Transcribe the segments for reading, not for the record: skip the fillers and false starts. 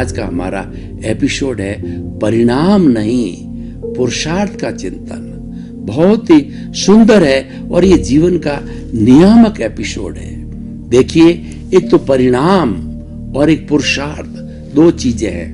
आज का हमारा एपिसोड है परिणाम नहीं पुरुषार्थ का चिंतन। बहुत ही सुंदर है और ये जीवन का नियामक एपिसोड है। देखिए, एक तो परिणाम और एक पुरुषार्थ, दो चीजें हैं।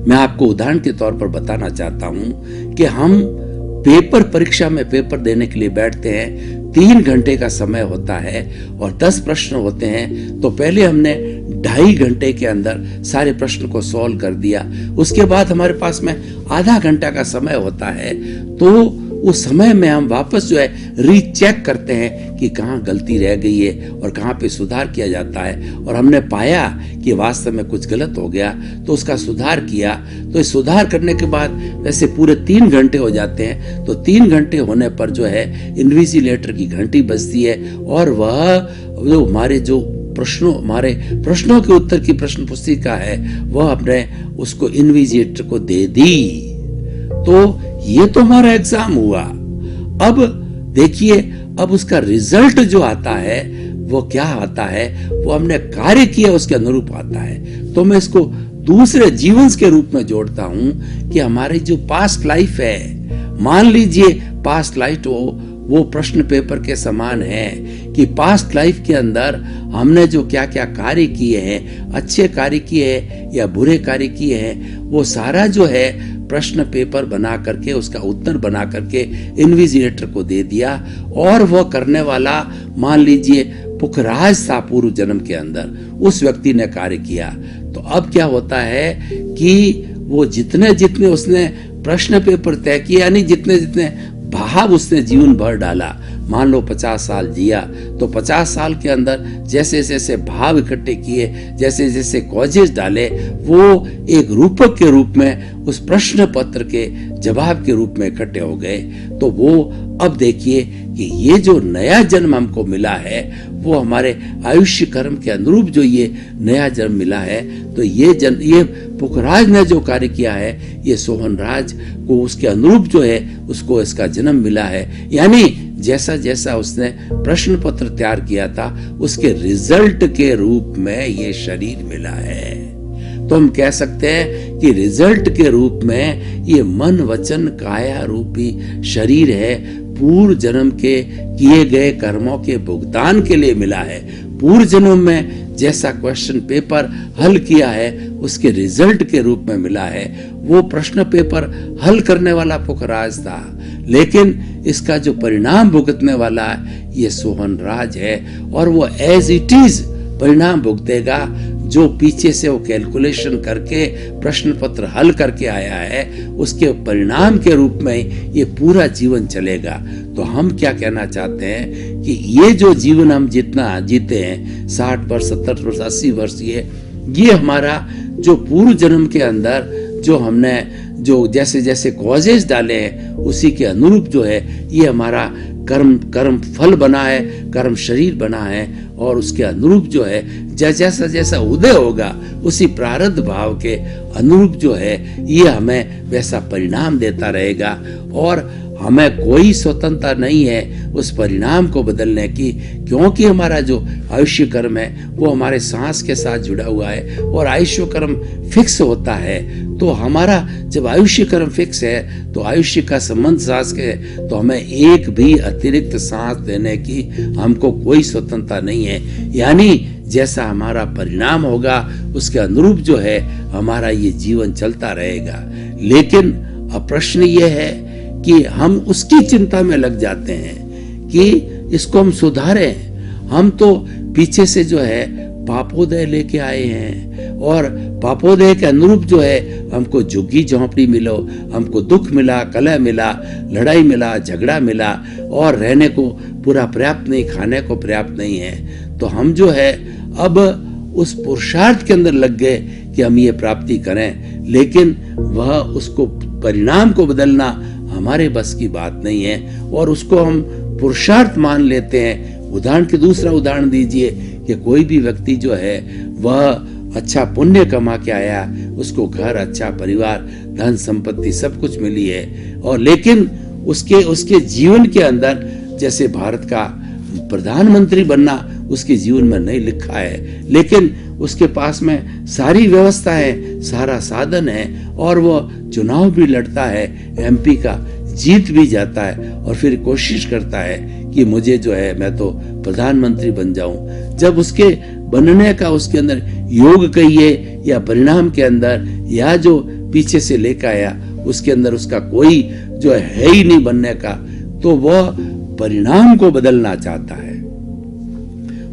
मैं आपको उदाहरण के तौर पर बताना चाहता हूं कि हम परीक्षा में पेपर देने के लिए बैठते हैं। 3 घंटे का समय होता है और 10 प्रश्न होते हैं। तो पहले हमने 2.5 घंटे के अंदर सारे प्रश्न को सॉल्व कर दिया। उसके बाद हमारे पास में आधा घंटा का समय होता है। तो उस समय में हम वापस जो है रीचेक करते हैं कि कहाँ गलती रह गई है और कहाँ पे सुधार किया जाता है। और हमने पाया कि वास्तव में कुछ गलत हो गया तो उसका सुधार किया। तो इस सुधार करने के बाद वैसे पूरे 3 घंटे हो जाते हैं। तो 3 घंटे होने पर जो है इन्विजिलेटर की घंटी बजती है और वह जो हमारे प्रश्नों के उत्तर की प्रश्न पुस्तिका है वह अपने उसको इन्विजिलेटर को दे दी। तो ये तो हमारा एग्जाम हुआ। अब देखिए, अब उसका रिजल्ट जो आता है वो क्या आता है, वो हमने कार्य किया उसके अनुरूप आता है। तो मैं इसको दूसरे जीवन के रूप में जोड़ता हूं कि हमारी जो पास्ट लाइफ है, मान लीजिए पास्ट लाइफ वो प्रश्न पेपर के समान है कि पास्ट लाइफ के अंदर हमने जो क्या क्या कार्य किए हैं, अच्छे कार्य किए हैं या बुरे कार्य किए हैं, वो सारा जो है प्रश्न पेपर बना करके उसका उत्तर बना करके इन्विजिलेटर को दे दिया। और वह करने वाला मान लीजिए पुखराज था पूर्व जन्म के अंदर, उस व्यक्ति ने कार्य किया। तो अब क्या होता है कि वो जितने जितने उसने प्रश्न पेपर तय किए, यानी जितने जितने भाव उसने जीवन भर डाला, मान लो 50 साल जिया तो 50 साल के अंदर जैसे जैसे भाव इकट्ठे किए, जैसे जैसे कॉजेज डाले, वो एक रूपक के रूप में उस प्रश्न पत्र के जवाब के रूप में इकट्ठे हो गए। तो वो अब देखिए कि ये जो नया जन्म हमको मिला है वो हमारे आयुष्य कर्म के अनुरूप जो ये नया जन्म मिला है, तो ये पुखराज ने जो कार्य किया है, ये सोहनराज को उसके अनुरूप जो है उसको इसका जन्म मिला है। यानी जैसा जैसा उसने प्रश्न पत्र तैयार किया था उसके रिजल्ट के रूप में ये शरीर मिला है। तो हम कह सकते हैं कि रिजल्ट के रूप में ये मन वचन काया रूपी शरीर है, पूर्व जन्म के किए गए कर्मों के भुगतान के लिए मिला है। पूर्व जन्म में जैसा क्वेश्चन पेपर हल किया है उसके रिजल्ट के रूप में मिला है। वो प्रश्न पेपर हल करने वाला पुखराज था, लेकिन इसका जो परिणाम भुगतने वाला ये सोहनराज है। और वो एज इट इज परिणाम भुगतेगा, जो पीछे से वो कैलकुलेशन करके प्रश्न पत्र हल करके आया है उसके परिणाम के रूप में ये पूरा जीवन चलेगा। तो हम क्या कहना चाहते हैं कि ये जो जीवन हम जितना जीते हैं, 60 वर्ष 70 वर्ष 80 वर्ष, ये हमारा जो पूर्व जन्म के अंदर जो हमने जो जैसे जैसे कॉजेज डाले हैं उसी के अनुरूप जो है ये हमारा कर्म फल बना है, कर्म शरीर बना है। और उसके अनुरूप जो है जैसा जैसा उदय होगा उसी प्रारब्ध भाव के अनुरूप जो है ये हमें वैसा परिणाम देता रहेगा। और हमें कोई स्वतंत्रता नहीं है उस परिणाम को बदलने की, क्योंकि हमारा जो आयुष्य कर्म है वो हमारे सांस के साथ जुड़ा हुआ है और आयुष्य कर्म फिक्स होता है। तो हमारा जब आयुष्य कर्म फिक्स है तो आयुष्य का संबंध सांस के है, तो हमें एक भी अतिरिक्त सांस देने की हमको कोई स्वतंत्रता नहीं है। यानी जैसा हमारा परिणाम होगा उसके अनुरूप जो है हमारा ये जीवन चलता रहेगा। लेकिन अब प्रश्न ये है कि हम उसकी चिंता में लग जाते हैं कि इसको हम सुधारें। हम तो पीछे से जो है पापोदय लेके आए हैं और पापोदय के अनुरूप जो है हमको झुग्गी झोंपड़ी मिलो, हमको दुख मिला, कलह मिला, लड़ाई मिला, झगड़ा मिला और रहने को पूरा पर्याप्त नहीं, खाने को पर्याप्त नहीं है। तो हम जो है अब उस पुरुषार्थ के अंदर लग गए कि हम ये प्राप्ति करें, लेकिन वह उसको परिणाम को बदलना हमारे बस की बात नहीं है और उसको हम पुरुषार्थ मान लेते हैं। दूसरा उदाहरण दीजिए कि कोई भी व्यक्ति जो है वह अच्छा पुण्य कमा के आया, उसको घर, अच्छा परिवार, धन संपत्ति सब कुछ मिली है और लेकिन उसके जीवन के अंदर जैसे भारत का प्रधानमंत्री बनना उसके जीवन में नहीं लिखा है, लेकिन उसके पास में सारी व्यवस्था है, सारा साधन है, और वो चुनाव भी लड़ता है, एमपी का जीत भी जाता है, और फिर कोशिश करता है कि मुझे जो है मैं तो प्रधानमंत्री बन जाऊं। जब उसके बनने का उसके अंदर योग कहिए या परिणाम के अंदर या जो पीछे से लेकर आया उसके अंदर उसका कोई जो है ही नहीं बनने का, तो वह परिणाम को बदलना चाहता है।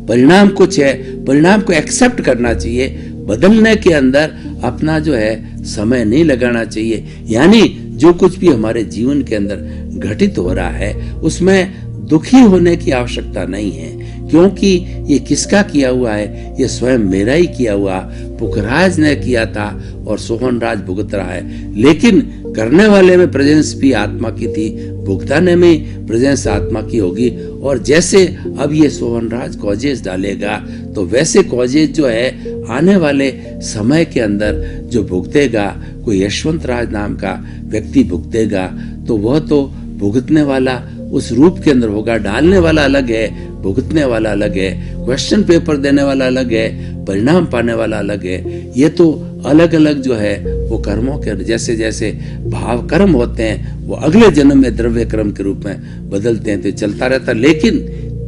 परिणाम कुछ है, परिणाम को एक्सेप्ट करना चाहिए, बदलने के अंदर अपना जो है समय नहीं लगाना चाहिए। यानी जो कुछ भी हमारे जीवन के अंदर घटित हो रहा है उसमें दुखी होने की आवश्यकता नहीं है, क्योंकि ये किसका किया हुआ है? ये स्वयं मेरा ही किया हुआ। पुखराज ने किया था और सोहनराज भुगत रहा है, लेकिन करने वाले में प्रेजेंस भी आत्मा की थी, भुगताने में प्रेजेंस आत्मा की होगी। और जैसे अब ये सोहनराज कॉजेज डालेगा तो वैसे कॉजेज जो है आने वाले समय के अंदर जो भुगतेगा, कोई यशवंत राज नाम का व्यक्ति भुगतेगा, तो वह तो भुगतने वाला उस रूप के अंदर होगा। डालने वाला अलग है, भुगतने वाला अलग है, क्वेश्चन पेपर देने वाला अलग है, परिणाम पाने वाला अलग है। ये तो अलग अलग जो है वो कर्मों के जैसे जैसे भाव कर्म होते हैं वो अगले जन्म में द्रव्य कर्म के रूप में बदलते हैं, तो चलता रहता। लेकिन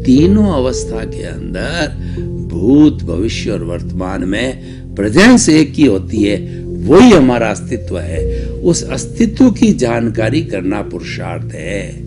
तीनों अवस्था के अंदर भूत, भविष्य और वर्तमान में प्रेजेंस एक ही होती है, वही हमारा अस्तित्व है। उस अस्तित्व की जानकारी करना पुरुषार्थ है।